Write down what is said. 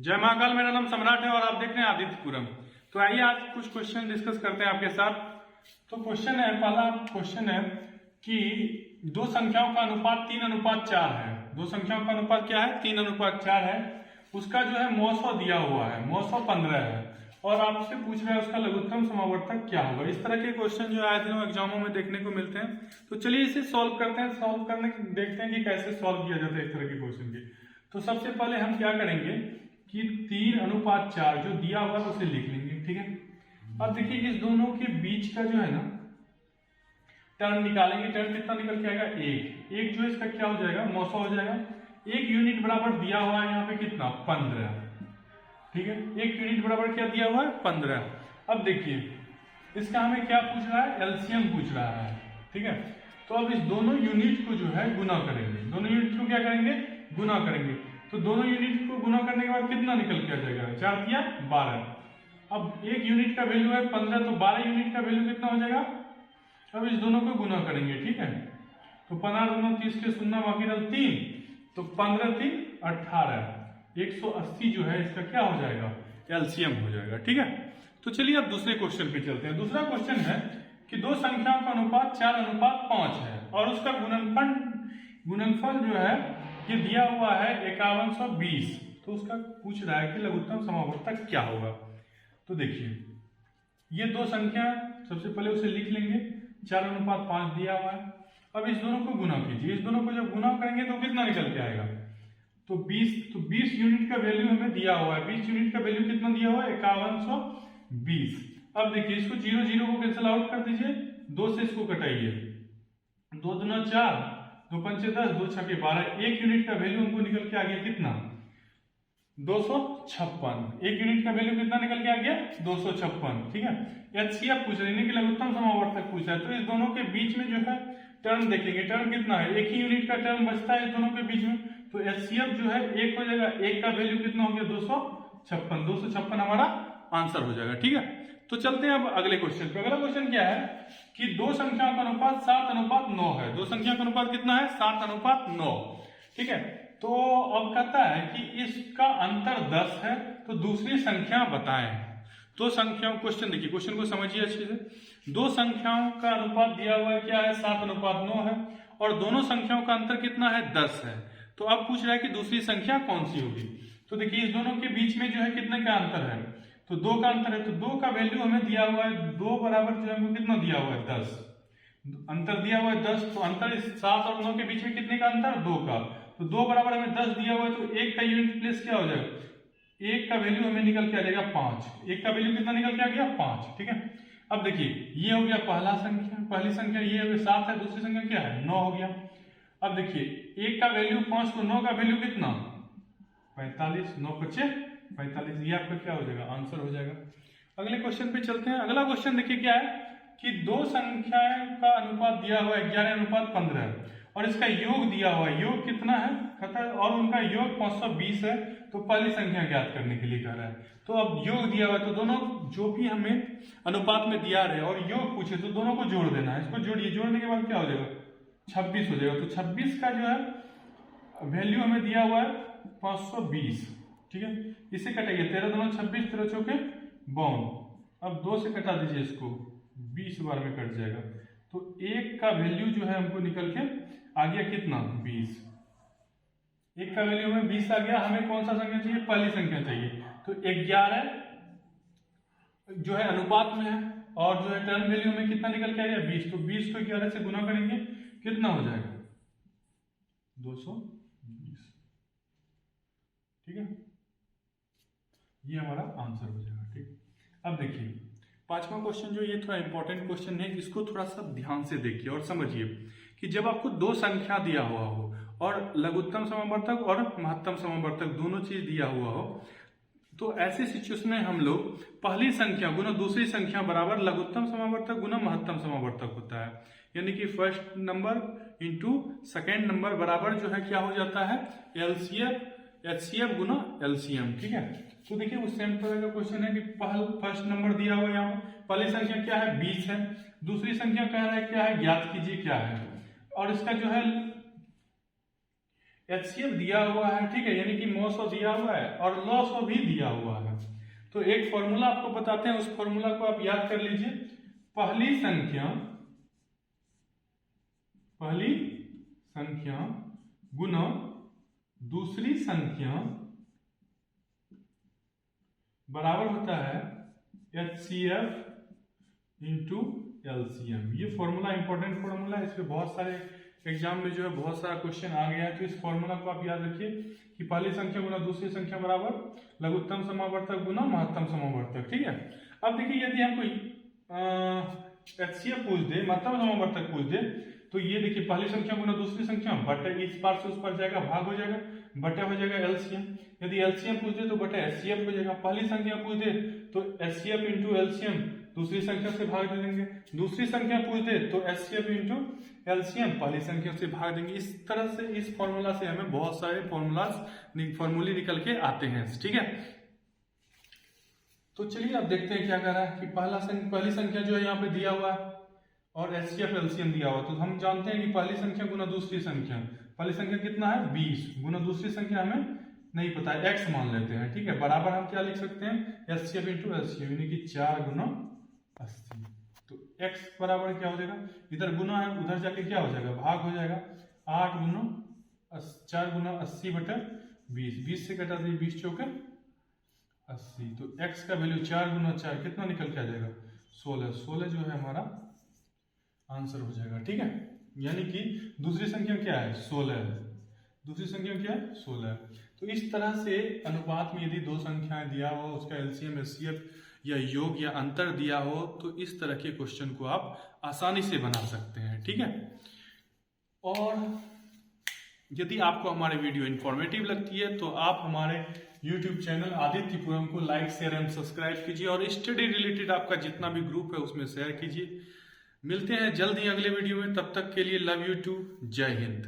जय महाकाल। मेरा नाम सम्राट है और आप देख रहे हैं आदित्यपुरम। तो आइए आज कुछ क्वेश्चन डिस्कस करते हैं आपके साथ। तो क्वेश्चन है, पहला क्वेश्चन है कि दो संख्याओं का अनुपात 3:4 है। दो संख्याओं का अनुपात क्या है? 3:4 है। उसका जो है मौसो दिया हुआ है, मौसो 15 है और आपसे पूछ रहा है उसका लघुत्तम समावर्तक क्या होगा। इस तरह के क्वेश्चन जो आए दिनों एग्जामों में देखने को मिलते हैं। तो चलिए इसे सॉल्व करते हैं। सॉल्व करने देखते हैं कि कैसे सॉल्व किया जाता है इस तरह के क्वेश्चन के। तो सबसे पहले हम क्या करेंगे कि 3:4 जो दिया हुआ है उसे लिख लेंगे, ठीक है। अब देखिए इस दोनों के बीच का जो है ना टर्म निकालेंगे। टर्म कितना निकल के आएगा? एक जो है इसका क्या हो जाएगा? मौसा हो जाएगा। 1 यूनिट बराबर दिया हुआ है यहाँ पे कितना? 15, ठीक है। 1 यूनिट बराबर क्या दिया हुआ है? 15। अब देखिए इसका हमें क्या पूछ रहा है? एलसीएम पूछ रहा है, ठीक है। तो अब इस दोनों यूनिट को जो है गुना करेंगे। दोनों यूनिट को क्या करेंगे? गुना करेंगे। तो दोनों यूनिट को गुना करने के बाद कितना निकल के आ जाएगा? 4 दिया 12। अब 1 यूनिट का वैल्यू है 15, तो 12 यूनिट का वैल्यू कितना हो जाएगा? अब इस दोनों को गुना करेंगे, ठीक है। तो 15 दूना 30 के शून्य बाकी रहा 3, तो 15 3 18। 180 जो है इसका क्या हो जाएगा? एलसीएम हो जाएगा, ठीक है। तो चलिए अब दूसरे क्वेश्चन पे चलते हैं। दूसरा क्वेश्चन है कि दो संख्याओं का अनुपात 4:5 है और उसका गुणनफल जो है ये दिया हुआ है 5120। तो उसका पूछ रहा है कि लघुत्तम समावर्तक क्या होगा। तो देखिए ये दो संख्या, सबसे पहले उसे लिख लेंगे। 4:5 दिया हुआ है। अब इस दोनों को गुना कीजिए। इस दोनों को जब गुना करेंगे तो कितना निकल के आएगा? तो 20 यूनिट का वैल्यू हमें दिया हुआ है। 20 यूनिट का वैल्यू कितना दिया हुआ है? 5120। अब देखिए इसको 0 0 को कैंसिल आउट कर दीजिए। 2 से इसको कटाइए। 2 दूना 4, 2 पंचे 10, 2 छके 12। 1 यूनिट का वैल्यू हमको निकल के आ गया कितना? 256। 1 यूनिट का वैल्यू कितना निकल के आ गया? 256, ठीक है। एचसीएफ पूछ रहे हैं कि लघुत्तम समावर्तक पूछा है। तो इस दोनों के बीच में जो है टर्म देखेंगे। टर्म कितना है? 1 ही यूनिट का टर्म बचता है इस दोनों के बीच में। तो एचसीएफ जो है 1 हो जाएगा। 1 का वैल्यू कितना हो गया? 256। 256 हमारा आंसर हो जाएगा, ठीक है। तो चलते हैं अब अगले क्वेश्चन पे। अगला क्वेश्चन क्या है कि दो संख्याओं का अनुपात 7:9 है। दो संख्या का अनुपात कितना है? 7:9, ठीक है। तो अब कहता है कि इसका अंतर 10 है, तो दूसरी संख्या बताएं। दो संख्याओं, क्वेश्चन देखिए, क्वेश्चन को समझिए अच्छे से। दो संख्याओं का अनुपात दिया हुआ है क्या है? 7:9 है और दोनों संख्याओं का अंतर कितना है? 10 है। तो अब पूछ रहा है कि दूसरी संख्या कौन सी होगी। तो देखिए इस दोनों के बीच में जो है कितने का अंतर है? तो 2 का अंतर है। तो 2 का वैल्यू हमें दिया हुआ है 2 बराबर जो है कितना दिया हुआ है? 10। अंतर दिया हुआ है 10। तो अंतर इस 7 और 9 के बीच में कितने का अंतर? 2 का। तो 2 बराबर हमें 10 दिया हुआ है। तो 1 का यूनिट प्लेस क्या हो जाएगा? 1 का वैल्यू हमें निकल के आ जाएगा 5। 1 का वैल्यू कितना निकल के आ गया? 5, ठीक है। अब देखिए ये हो गया पहला संख्या, पहली संख्या। ये 7 है। दूसरी संख्या क्या है? 9 हो गया। अब देखिए 1 का वैल्यू 5, तो 9 का वैल्यू कितना? 45। 9 बचे 45। ये आपका क्या हो जाएगा? आंसर हो जाएगा। अगले क्वेश्चन पे चलते हैं। अगला क्वेश्चन देखिए क्या है कि दो संख्याओं का अनुपात दिया हुआ है 11:15 और इसका योग दिया हुआ है। योग कितना है कहता है? और उनका योग 520 है। तो पहली संख्या ज्ञात करने के लिए कह रहा है। तो अब योग दिया हुआ है, तो दोनों जो भी हमें अनुपात में दिया रहे और योग पूछे तो दोनों को जोड़ देना है। इसको जोड़िए। जोड़ने के बाद क्या हो जाएगा? 26 हो जाएगा। तो 26 का जो है वैल्यू हमें दिया हुआ है 520, ठीक है। इसे कटेंगे। 13 दूना 26, 13 चौके 52। अब 2 से कटा दीजिए इसको, 20 बार में कट जाएगा। तो 1 का वैल्यू जो है हमको निकल के आ गया कितना? 20। 1 का वैल्यू हमें 20 आ गया। हमें कौन सा संख्या चाहिए? पहली संख्या चाहिए। तो 11 जो है अनुपात में है और जो है टर्म वैल्यू में कितना निकल के आ गया? 20। तो 20 को 11 से गुना करेंगे, कितना हो जाएगा? 220, ठीक है। ये हमारा आंसर हो जाएगा, ठीक। अब देखिए पांचवा क्वेश्चन जो ये थोड़ा इंपॉर्टेंट क्वेश्चन है, इसको थोड़ा सा ध्यान से देखिए और समझिए कि जब आपको दो संख्या दिया हुआ हो और लघुत्तम समावर्तक और महत्तम समावर्तक दोनों चीज दिया हुआ हो, तो ऐसे सिचुएशन में हम लोग पहली संख्या गुना दूसरी संख्या बराबर लघुत्तम समावर्तक गुना महत्तम समावर्तक होता है। यानी कि first number into second number बराबर जो है क्या हो जाता है? एचसीएफ गुना एलसीएम, ठीक है। तो देखिए उस सेम तरह का क्वेश्चन है कि फर्स्ट नंबर दिया हुआ है यहाँ पर। पहली संख्या क्या है? 20 है। दूसरी संख्या कह रहा है क्या है? ज्ञात कीजिए क्या है। और इसका जो है HCF दिया हुआ है, ठीक है, यानी कि MOSO दिया हुआ है और LOSO भी दिया हुआ है। तो एक फॉर्मूला आपको बताते हैं, उस फॉर्मूला को आप याद कर लीजिए। पहली संख्या गुना दूसरी संख्या बराबर होता है HCF इंटू LCM। ये फॉर्मूला इंपॉर्टेंट फॉर्मूला है, इस पे बहुत सारे एग्जाम में जो है बहुत सारा क्वेश्चन आ गया है। तो इस फॉर्मूला को आप याद रखिए कि पहली संख्या गुना दूसरी संख्या बराबर लघुत्तम समावर्तक गुना महत्तम समावर्तक, ठीक है। अब देखिए यदि हम कोई HCF पूछ दे, महत्तम समावर्तक पूछ दे, तो ये देखिए पहली संख्या गुना दूसरी संख्या बटे इस पार से उस पार जाएगा, भाग हो जाएगा, बटा हो जाएगा LCM। यदि LCM पूछ दे तो बटा HCF हो जाएगा। पहली संख्या पूछ दे तो HCF इंटू LCM, दूसरी संख्या से भाग दे देंगे। दूसरी संख्या पूछ दे तो HCF इंटू LCM, पहली संख्या से भाग देंगे। इस तरह से इस फॉर्मूला से हमें बहुत सारे फॉर्मूले निकल के आते हैं, ठीक है। तो चलिए अब देखते हैं क्या कर रहा है कि पहली संख्या जो है यहाँ पे दिया हुआ है और HCF LCM दिया हुआ। तो हम जानते हैं कि पहली संख्या गुना दूसरी संख्या, पहली संख्या कितना है 20 गुना दूसरी संख्या हमें नहीं पता है, x मान लेते हैं, ठीक है। बराबर हम क्या लिख सकते हैं HCF इंटू LCM, यानी कि 4 गुना 80। तो x बराबर क्या हो जाएगा, इधर गुना है उधर जाके क्या हो जाएगा, भाग हो जाएगा। 8 गुना 4 गुना 80 बटा 20, 20 से घटा दिए 20 चौके 80। तो x का वैल्यू 4 गुना 4 कितना निकल के आ जाएगा 16। 16 जो है हमारा आंसर हो जाएगा, ठीक है। यानी कि दूसरी संख्या क्या है 16 है, दूसरी संख्या क्या है 16 है। तो इस तरह से अनुपात में यदि दो संख्याएं दिया हो, उसका LCM HCF या योग या अंतर दिया हो, तो इस तरह के क्वेश्चन को आप आसानी से बना सकते हैं, ठीक है। और यदि आपको हमारे वीडियो इंफॉर्मेटिव लगती है तो आप हमारे YouTube चैनल आदित्यपुरम को लाइक शेयर एंड सब्सक्राइब कीजिए और स्टडी रिलेटेड आपका जितना भी ग्रुप है उसमें शेयर कीजिए। मिलते हैं जल्द ही अगले वीडियो में, तब तक के लिए लव यू टू, जय हिंद।